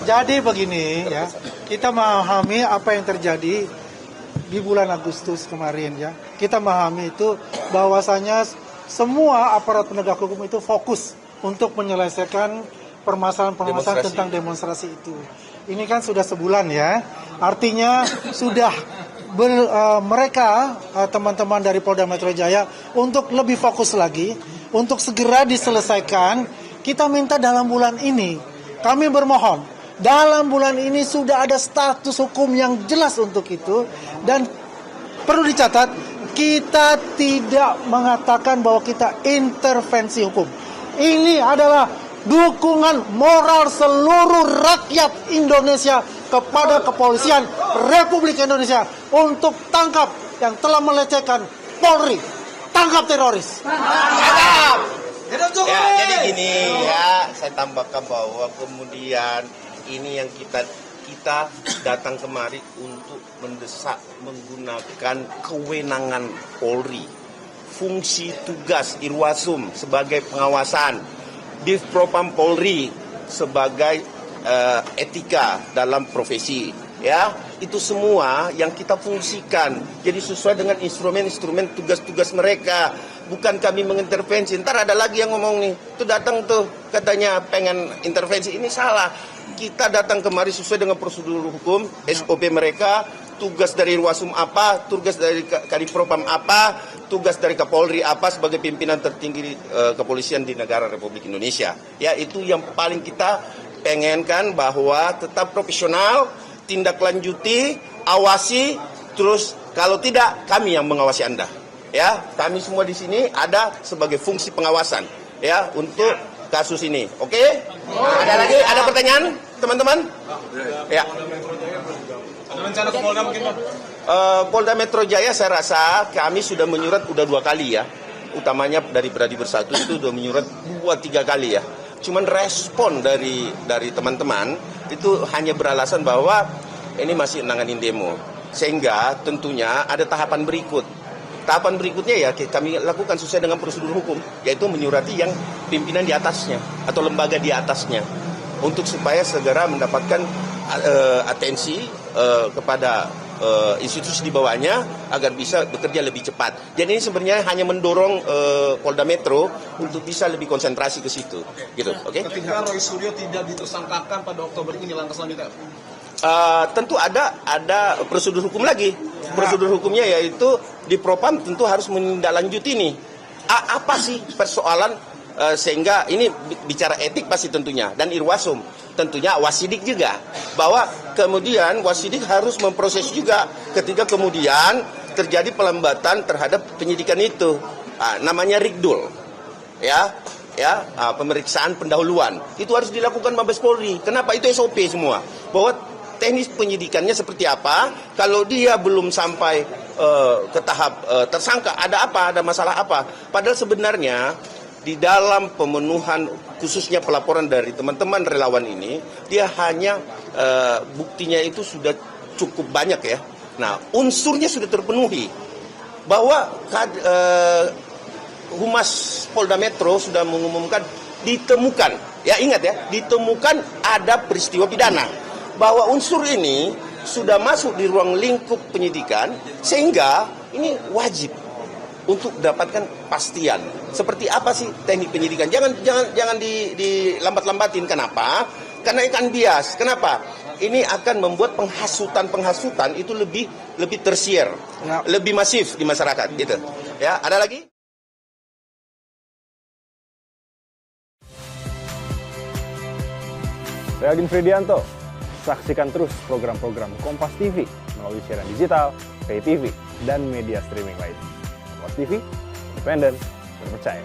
Jadi begini ya, kita memahami apa yang terjadi di bulan Agustus kemarin ya. Kita memahami itu bahwasanya semua aparat penegak hukum itu fokus untuk menyelesaikan permasalahan-permasalahan tentang demonstrasi itu. Ini kan sudah sebulan ya, artinya sudah mereka teman-teman dari Polda Metro Jaya untuk lebih fokus lagi, untuk segera diselesaikan. Kita minta dalam bulan ini, kami bermohon, dalam bulan ini sudah ada status hukum yang jelas untuk itu. Dan perlu dicatat, kita tidak mengatakan bahwa kita intervensi hukum. Ini adalah dukungan moral seluruh rakyat Indonesia kepada kepolisian Republik Indonesia untuk tangkap yang telah melecehkan Polri. Tangkap teroris. Tangkap. Ya, jadi gini ya, saya tambahkan bahwa kemudian ini yang kita datang kemari untuk mendesak menggunakan kewenangan Polri, fungsi tugas Irwasum sebagai pengawasan, Divpropam Polri sebagai etika dalam profesi, ya itu semua yang kita fungsikan. Jadi sesuai dengan instrumen-instrumen tugas-tugas mereka. Bukan kami mengintervensi. Ntar ada lagi yang ngomong nih, tuh datang tuh katanya pengen intervensi. Ini salah. Kita datang kemari sesuai dengan prosedur hukum, SOP mereka, tugas dari Irwasum apa, tugas dari Kadifropam apa, tugas dari Kapolri apa sebagai pimpinan tertinggi kepolisian di negara Republik Indonesia. Ya itu yang paling kita pengenkan, bahwa tetap profesional, tindak lanjuti, awasi, terus kalau tidak kami yang mengawasi Anda. Ya, kami semua di sini ada sebagai fungsi pengawasan ya untuk kasus ini. Oke? Ada lagi? Ada pertanyaan, teman-teman? Ya. Ada rencana ke Polda mungkin, Pak? Polda Metro Jaya saya rasa kami sudah menyurat udah 2 kali ya. Utamanya dari Bradi Bersatu itu sudah menyurat 2-3 kali ya. Cuman respon dari teman-teman itu hanya beralasan bahwa ini masih nanganin demo. Sehingga tentunya ada tahapan berikut. Tahapan berikutnya ya kami lakukan sesuai dengan prosedur hukum, yaitu menyurati yang pimpinan di atasnya atau lembaga di atasnya untuk supaya segera mendapatkan atensi kepada institusi di bawahnya agar bisa bekerja lebih cepat. Jadi ini sebenarnya hanya mendorong Polda Metro untuk bisa lebih konsentrasi ke situ. Gitu, oke? Ketika Roy Suryo tidak ditersangkakan pada Oktober ini, langkah selanjutnya? Tentu ada prosedur hukum lagi. Prosedur hukumnya yaitu di Propam tentu harus menindaklanjuti nih. Apa sih persoalan sehingga ini bicara etik pasti tentunya, dan Irwasum tentunya Wasidik juga, bahwa kemudian Wasidik harus memproses juga ketika kemudian terjadi pelambatan terhadap penyidikan itu. Namanya Rikdul. Pemeriksaan pendahuluan itu harus dilakukan Mabes Polri. Kenapa? Itu SOP semua, bahwa teknis penyidikannya seperti apa. Kalau dia belum sampai ke tahap tersangka, ada apa, ada masalah apa. Padahal sebenarnya di dalam pemenuhan khususnya pelaporan dari teman-teman relawan ini, dia hanya buktinya itu sudah cukup banyak ya. Nah, unsurnya sudah terpenuhi, bahwa Humas Polda Metro sudah mengumumkan ditemukan, ya ingat ya, ditemukan ada peristiwa pidana, bahwa unsur ini sudah masuk di ruang lingkup penyidikan, sehingga ini wajib untuk dapatkan pastian seperti apa sih teknik penyidikan. Jangan dilambat-lambatin. Kenapa? Karena ikan bias. Kenapa? Ini akan membuat penghasutan itu lebih tersier, lebih masif di masyarakat gitu. Ya, ada lagi? Saya Agin Fridianto. Saksikan terus program-program Kompas TV melalui siaran digital, pay TV, dan media streaming lain. Kompas TV, independen, terpercaya.